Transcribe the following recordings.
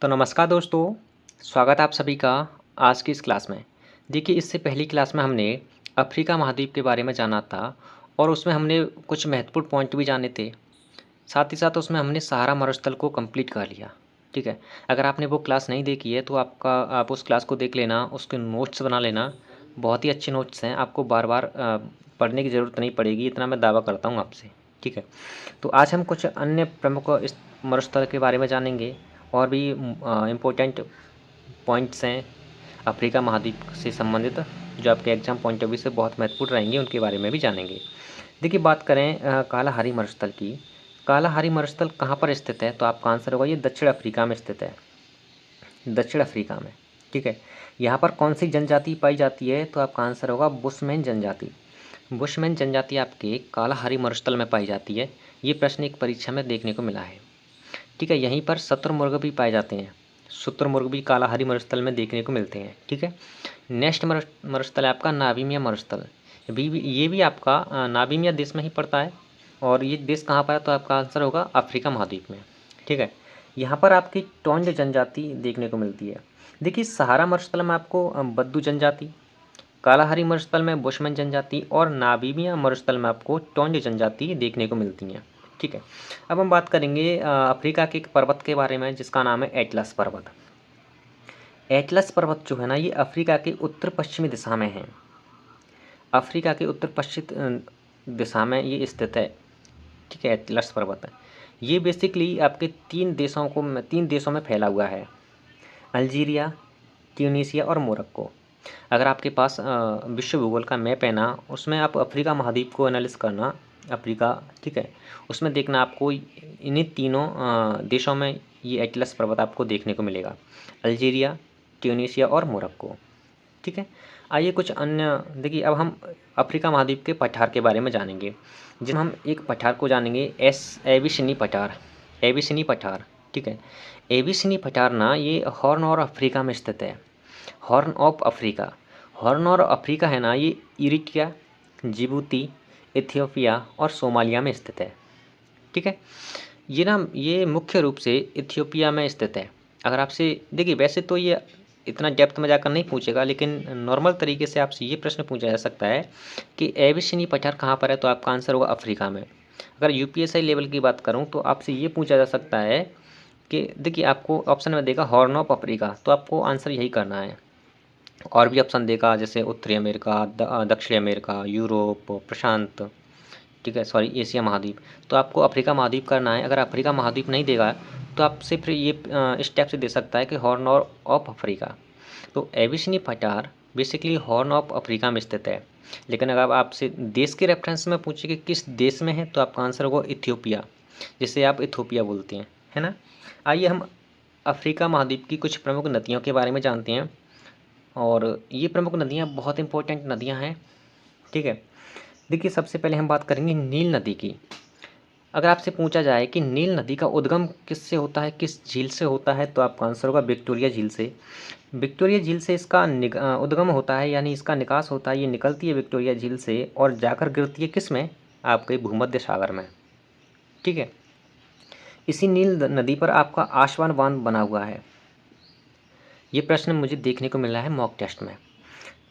तो नमस्कार दोस्तों, स्वागत है आप सभी का आज की इस क्लास में। देखिए इससे पहली क्लास में हमने अफ्रीका महाद्वीप के बारे में जाना था और उसमें हमने कुछ महत्वपूर्ण पॉइंट भी जाने थे। साथ ही साथ उसमें हमने सहारा मरुस्थल को कंप्लीट कर लिया। ठीक है, अगर आपने वो क्लास नहीं देखी है तो आप उस क्लास को देख लेना, उसके नोट्स बना लेना। बहुत ही अच्छे नोट्स हैं, आपको बार बार पढ़ने की ज़रूरत नहीं पड़ेगी, इतना मैं दावा करता हूँ आपसे। ठीक है, तो आज हम कुछ अन्य प्रमुख इस मरुस्थल के बारे में जानेंगे और भी इम्पोर्टेंट पॉइंट्स हैं अफ्रीका महाद्वीप से संबंधित, जो आपके एग्जाम पॉइंट ऑफ व्यू से बहुत महत्वपूर्ण रहेंगे, उनके बारे में भी जानेंगे। देखिए बात करें कालाहारी मरुस्थल की। कालाहारी मरुस्थल कहाँ पर स्थित है, तो आपका आंसर होगा ये दक्षिण अफ्रीका में स्थित है, दक्षिण अफ्रीका में। ठीक है, यहाँ पर कौन सी जनजाति पाई जाती है, तो आपका आंसर होगा बुशमैन जनजाति। बुशमैन जनजाति आपके कालाहारी मरुस्थल में पाई जाती है। ये प्रश्न एक परीक्षा में देखने को मिला है। ठीक है, यहीं पर शुतुरमुर्ग भी पाए जाते हैं। शुतुरमुर्ग भी कालाहारी मरुस्थल में देखने को मिलते हैं। ठीक है, नेक्स्ट मरुस्थल है आपका नाबीमिया मरुस्थल। ये भी आपका नाबीमिया देश में ही पड़ता है और ये देश कहाँ पर है, तो आपका आंसर होगा अफ्रीका महाद्वीप में। ठीक है, यहाँ पर आपकी टोंड जनजाति देखने को मिलती है। देखिए सहारा मरुस्थल में आपको बद्दू जनजाति, कालाहारी मरुस्थल में बुशमैन जनजाति और नाबीमिया मरुस्थल में आपको टोंड जनजाति देखने को मिलती हैं। ठीक है, अब हम बात करेंगे अफ्रीका के एक पर्वत के बारे में जिसका नाम है एटलस पर्वत। एटलस पर्वत जो है ना, ये अफ्रीका के उत्तर पश्चिमी दिशा में है। अफ्रीका के उत्तर पश्चिम दिशा में ये स्थित है। ठीक है, एटलस पर्वत ये बेसिकली आपके तीन देशों में फैला हुआ है, अल्जीरिया, ट्यूनीसिया और मोरक्को। अगर आपके पास विश्व भूगोल का मैप है ना, उसमें आप अफ्रीका महाद्वीप को एनालिस करना, अफ्रीका। ठीक है, उसमें देखना आपको इन्हीं तीनों देशों में ये एटलस पर्वत आपको देखने को मिलेगा, अल्जीरिया, ट्यूनीसिया और मोरक्को। ठीक है, आइए कुछ अन्य देखिए, अब हम अफ्रीका महाद्वीप के पठार के बारे में जानेंगे, जिसमें हम एक पठार को जानेंगे एबिसिनी पठार। एबिसिनी पठार, ठीक है, एबिसिनी पठार ना ये हॉर्न और अफ्रीका में स्थित है। हॉर्न ऑफ अफ्रीका, हॉर्न और अफ्रीका है ना, ये इरिट्रिया, जिबूती, इथियोपिया और सोमालिया में स्थित है। ठीक है, ये मुख्य रूप से इथियोपिया में स्थित है। अगर आपसे देखिए, वैसे तो ये इतना डेप्थ में जाकर नहीं पूछेगा, लेकिन नॉर्मल तरीके से आपसे ये प्रश्न पूछा जा सकता है कि एबिसिनी पठार कहाँ पर है, तो आपका आंसर होगा अफ्रीका में। अगर यूपीएससी लेवल की बात करूँ तो आपसे ये पूछा जा सकता है कि देखिए आपको ऑप्शन में देगा हॉर्न ऑफ अफ्रीका, तो आपको आंसर यही करना है। और भी ऑप्शन देगा जैसे उत्तरी अमेरिका, दक्षिणी अमेरिका, यूरोप, प्रशांत, ठीक है, सॉरी एशिया महाद्वीप, तो आपको अफ्रीका महाद्वीप करना है। अगर अफ्रीका महाद्वीप नहीं देगा तो आपसे फिर ये स्टेप से दे सकता है कि हॉर्न ऑफ अफ्रीका। तो एबिसिनी पठार बेसिकली हॉर्न ऑफ अफ्रीका में स्थित है। लेकिन अगर आपसे देश के रेफरेंस में पूछे कि किस देश में है, तो आपका आंसर होगा इथियोपिया, जिसे आप इथोपिया बोलते हैं, है ना। आइए हम अफ्रीका महाद्वीप की कुछ प्रमुख नदियों के बारे में जानते हैं, और ये प्रमुख नदियाँ बहुत इंपॉर्टेंट नदियाँ हैं। ठीक है, देखिए सबसे पहले हम बात करेंगे नील नदी की। अगर आपसे पूछा जाए कि नील नदी का उद्गम किससे होता है, किस झील से होता है, तो आपका आंसर होगा विक्टोरिया झील से। विक्टोरिया झील से इसका उद्गम होता है, यानी इसका निकास होता है। ये निकलती है विक्टोरिया झील से और जाकर गिरती है किस में, आपके भूमध्य सागर में। ठीक है, इसी नील नदी पर आपका आसवान बांध बना हुआ है। ये प्रश्न मुझे देखने को मिला है मॉक टेस्ट में।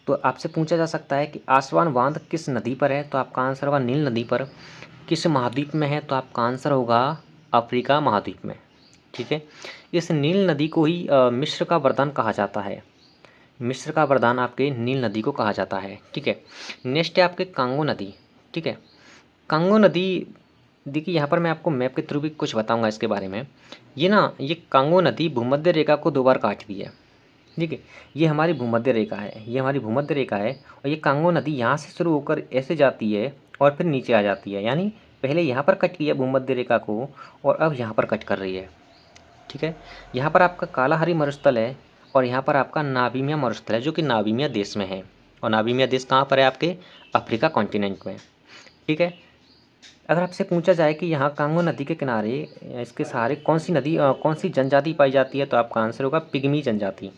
तो आपसे पूछा जा सकता है कि आसवान बांध किस नदी पर है, तो आपका आंसर होगा नील नदी पर। किस महाद्वीप में है, तो आपका आंसर होगा अफ्रीका महाद्वीप में। ठीक है, इस नील नदी को ही मिस्र का वरदान कहा जाता है। मिस्र का वरदान आपके नील नदी को कहा जाता है। ठीक है, नेक्स्ट है आपके कांगो नदी। ठीक है, कांगो नदी, देखिए यहाँ पर मैं आपको मैप के थ्रू भी कुछ बताऊंगा इसके बारे में। ये कांगो नदी भूमध्य रेखा को 2 बार काटती है। ठीक है, ये हमारी भूमध्य रेखा है, ये हमारी भूमध्य रेखा है, और ये कांगो नदी यहाँ से शुरू होकर ऐसे जाती है और फिर नीचे आ जाती है। यानी पहले यहाँ पर कट किया भूमध्य रेखा को और अब यहाँ पर कट कर रही है। ठीक है, यहाँ पर आपका कालाहारी मरुस्थल है और यहाँ पर आपका नाबीमिया मरुस्थल है, जो कि नाबीमिया देश में है। और नाबीमिया देश कहाँ पर है, आपके अफ्रीका कॉन्टिनेंट में। ठीक है, अगर आपसे पूछा जाए कि यहाँ कांगो नदी के किनारे इसके सहारे कौन सी जनजाति पाई जाती है, तो आपका आंसर होगा पिग्मी जनजाति।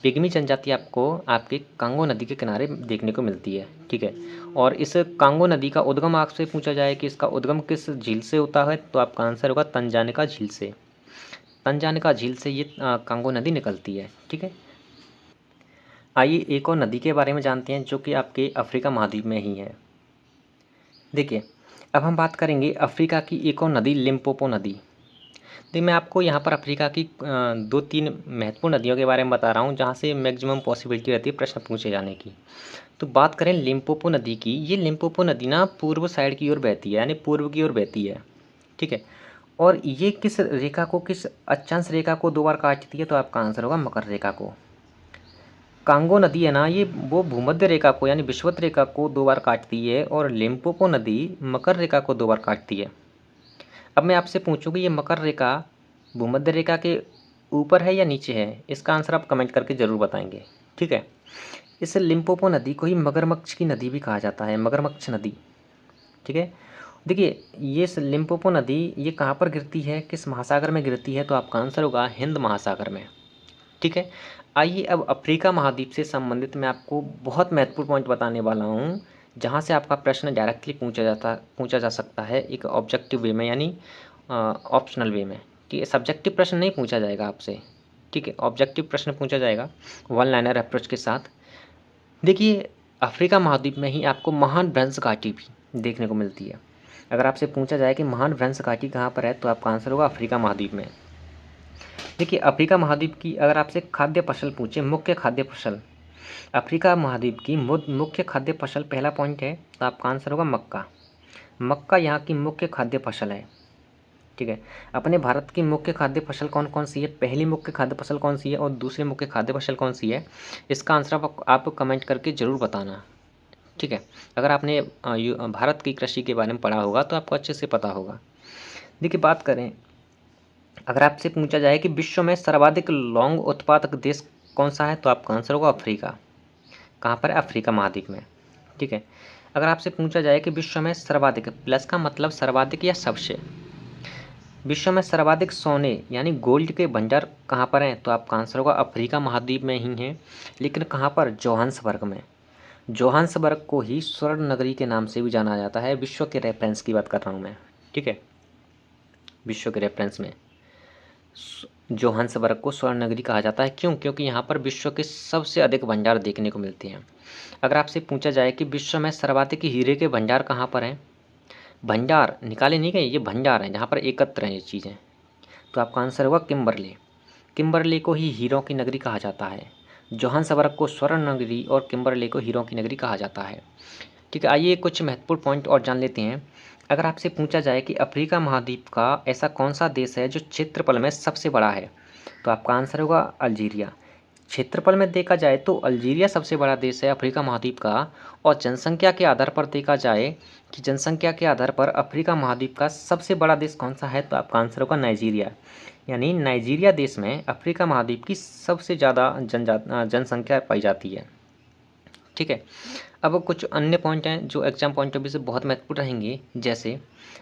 पिग्मी जनजाति आपको आपके कांगो नदी के किनारे देखने को मिलती है। ठीक है, और इस कांगो नदी का उद्गम आपसे पूछा जाए कि इसका उद्गम किस झील से होता है, तो आपका आंसर होगा तंजानिका झील से। तंजानिका झील से ये कांगो नदी निकलती है। ठीक है, आइए एक और नदी के बारे में जानते हैं जो कि आपके अफ्रीका महाद्वीप में ही है। देखिए, अब हम बात करेंगे अफ्रीका की एक और नदी, लिम्पोपो नदी। देखिए, मैं आपको यहाँ पर अफ्रीका की 2-3 महत्वपूर्ण नदियों के बारे में बता रहा हूँ जहाँ से मैक्सिमम पॉसिबिलिटी रहती है प्रश्न पूछे जाने की। तो बात करें लिम्पोपो नदी की, ये लिम्पोपो नदी ना पूर्व साइड की ओर बहती है, यानी पूर्व की ओर बहती है। ठीक है, और ये किस रेखा को, किस अक्षांश रेखा को 2 बार काटती है? तो आपका आंसर होगा मकर रेखा को। कांगो नदी है ना, ये वो भूमध्य रेखा को यानी विषुवत रेखा को 2 बार काटती है, और लिम्पोपो नदी मकर रेखा को 2 बार काटती है। अब मैं आपसे पूछूं कि ये मकर रेखा भूमध्य रेखा के ऊपर है या नीचे है? इसका आंसर आप कमेंट करके ज़रूर बताएंगे। ठीक है, इस लिम्पोपो नदी को ही मगरमच्छ की नदी भी कहा जाता है, मगरमच्छ नदी। ठीक है, देखिए ये लिम्पोपो नदी ये कहाँ पर गिरती है, किस महासागर में गिरती है? तो आपका आंसर होगा हिंद महासागर में। ठीक है, आइए अब अफ्रीका महाद्वीप से संबंधित मैं आपको बहुत महत्वपूर्ण पॉइंट बताने वाला हूँ, जहाँ से आपका प्रश्न डायरेक्टली पूछा जा सकता है एक ऑब्जेक्टिव वे में, यानी ऑप्शनल वे में। ठीक है, सब्जेक्टिव प्रश्न नहीं पूछा जाएगा आपसे। ठीक है, ऑब्जेक्टिव प्रश्न पूछा जाएगा वन लाइनर अप्रोच के साथ। देखिए, अफ्रीका महाद्वीप में ही आपको महान भ्रंश घाटी भी देखने को मिलती है। अगर आपसे पूछा जाए कि महान भ्रंश घाटी कहाँ पर है, तो आपका आंसर होगा अफ्रीका महाद्वीप में। देखिए, अफ्रीका महाद्वीप की अगर आपसे खाद्य फसल पूछे, मुख्य खाद्य फसल, अफ्रीका महाद्वीप की मुख्य खाद्य फसल, पहला पॉइंट है तो आपका आंसर होगा मक्का। मक्का यहाँ की मुख्य खाद्य फसल है। ठीक है, अपने भारत की मुख्य खाद्य फसल कौन कौन सी है, पहली मुख्य खाद्य फसल कौन सी है और दूसरी मुख्य खाद्य फसल कौन सी है? इसका आंसर आप कमेंट करके ज़रूर बताना। ठीक है, अगर आपने भारत की कृषि के बारे में पढ़ा होगा तो आपको अच्छे से पता होगा। देखिए, बात करें, अगर आपसे पूछा जाए कि विश्व में सर्वाधिक लौंग उत्पादक देश कौन सा है, तो आपका आंसर होगा अफ्रीका। कहाँ पर है? अफ्रीका महाद्वीप में। ठीक है, अगर आपसे पूछा जाए कि विश्व में सर्वाधिक, प्लस का मतलब सर्वाधिक या सबसे, विश्व में सर्वाधिक सोने यानी गोल्ड के भंडार कहाँ पर हैं, तो आपका आंसर होगा अफ्रीका महाद्वीप में ही हैं। लेकिन कहाँ पर? जोहान्सबर्ग में। जोहान्सबर्ग को ही स्वर्ण नगरी के नाम से भी जाना जाता है। विश्व के रेफरेंस की बात कर रहा हूँ मैं। ठीक है, विश्व के रेफरेंस में जोहान्सबर्ग को स्वर्ण नगरी कहा जाता है। क्यों? क्योंकि यहाँ पर विश्व के सबसे अधिक भंडार देखने को मिलते हैं। अगर आपसे पूछा जाए कि विश्व में सर्वाधिक हीरे के भंडार कहाँ पर हैं, भंडार निकाले नहीं गए, ये भंडार हैं जहाँ पर एकत्र हैं ये चीज़ें, तो आपका आंसर होगा किम्बरले। किम्बरले को ही हीरों की नगरी कहा जाता है। जोहान्सबर्ग को स्वर्ण नगरी और किम्बरले को हीरों की नगरी कहा जाता है। ठीक है, आइए कुछ महत्वपूर्ण पॉइंट और जान लेते हैं। अगर आपसे पूछा जाए कि अफ्रीका महाद्वीप का ऐसा कौन सा देश है जो क्षेत्रफल में सबसे बड़ा है, तो आपका आंसर होगा अल्जीरिया। क्षेत्रफल में देखा जाए तो अल्जीरिया सबसे बड़ा देश है अफ्रीका महाद्वीप का। और जनसंख्या के आधार पर देखा जाए कि जनसंख्या के आधार पर अफ्रीका महाद्वीप का सबसे बड़ा देश कौन सा है, तो आपका आंसर होगा नाइजीरिया। यानी नाइजीरिया देश में अफ्रीका महाद्वीप की सबसे ज़्यादा जनसंख्या पाई जाती है। ठीक है, अब कुछ अन्य पॉइंट हैं जो एग्जाम पॉइंट ऑफ व्यू से बहुत महत्वपूर्ण रहेंगे। जैसे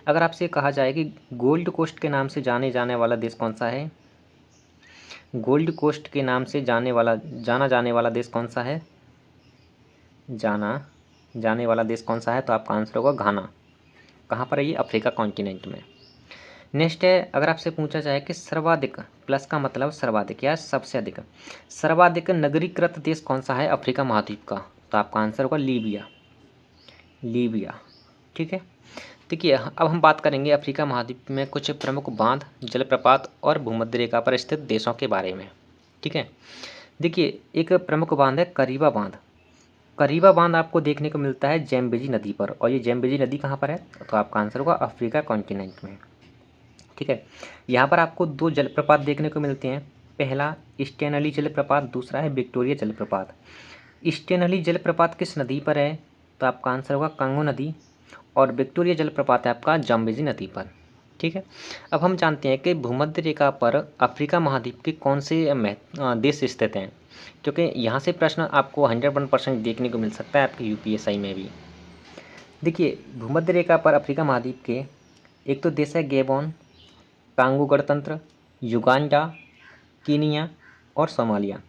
अगर आपसे कहा जाए कि गोल्ड कोस्ट के नाम से जाने जाने वाला देश कौन सा है, गोल्ड कोस्ट के नाम से जाना जाने वाला देश कौन सा है, जाना जाने वाला देश कौन सा है, तो आपका आंसर होगा घाना। कहाँ पर है ये? अफ्रीका कॉन्टिनेंट में। नेक्स्ट है, अगर आपसे पूछा जाए कि सर्वाधिक, प्लस का मतलब सर्वाधिक या सबसे अधिक, सर्वाधिक नगरीकृत देश कौन सा है अफ्रीका महाद्वीप का, तो आपका आंसर होगा लीबिया। लीबिया। ठीक है, देखिए अब हम बात करेंगे अफ्रीका महाद्वीप में कुछ प्रमुख बांध, जलप्रपात और भूमध्य रेखा पर स्थित देशों के बारे में। ठीक है, देखिए एक प्रमुख बांध है करीबा बांध। करीबा बांध आपको देखने को मिलता है जैम्बेजी नदी पर, और ये जैम्बेजी नदी कहाँ पर है, तो आपका आंसर होगा अफ्रीका कॉन्टिनेंट में। ठीक है, यहाँ पर आपको 2 जलप्रपात देखने को मिलते हैं। पहला स्टेनली जलप्रपात, दूसरा है विक्टोरिया जलप्रपात। स्टेनली जलप्रपात किस नदी पर है, तो आपका आंसर होगा कांगो नदी। और विक्टोरिया जलप्रपात है आपका जाम्बेजी नदी पर। ठीक है, अब हम जानते हैं कि भूमध्य रेखा पर अफ्रीका महाद्वीप के कौन से देश स्थित हैं, क्योंकि यहाँ से प्रश्न आपको 101% देखने को मिल सकता है आपके यूपीएसआई में भी। देखिए, भूमध्य रेखा पर अफ्रीका महाद्वीप के एक तो देश है गेबोन, कांगो गणतंत्र, युगांडा, कीनिया और सोमालिया।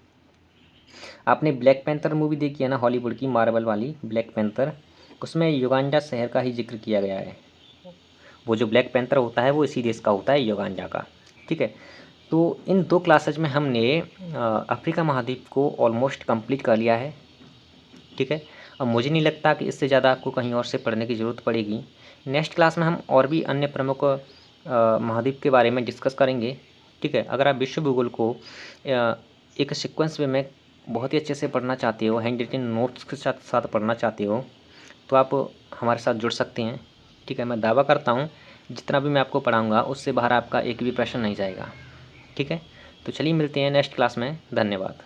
आपने ब्लैक पैंथर मूवी देखी है ना, हॉलीवुड की मार्वल वाली ब्लैक पैंथर, उसमें युगांडा शहर का ही जिक्र किया गया है। वो जो ब्लैक पैंथर होता है वो इसी देश का होता है, युगांडा का। ठीक है, तो इन 2 क्लासेज में हमने अफ्रीका महाद्वीप को ऑलमोस्ट कंप्लीट कर लिया है, ठीक है। अब मुझे नहीं लगता कि इससे ज़्यादा आपको कहीं और से पढ़ने की ज़रूरत पड़ेगी। नेक्स्ट क्लास में हम और भी अन्य प्रमुख महाद्वीप के बारे में डिस्कस करेंगे, ठीक है। अगर आप विश्व भूगोल को एक सीक्वेंस वे में बहुत ही अच्छे से पढ़ना चाहते हो, हैंड रिटन नोट्स के साथ साथ पढ़ना चाहते हो, तो आप हमारे साथ जुड़ सकते हैं, ठीक है। मैं दावा करता हूँ जितना भी मैं आपको पढ़ाऊँगा उससे बाहर आपका एक भी प्रश्न नहीं जाएगा, ठीक है। तो चलिए मिलते हैं नेक्स्ट क्लास में। धन्यवाद।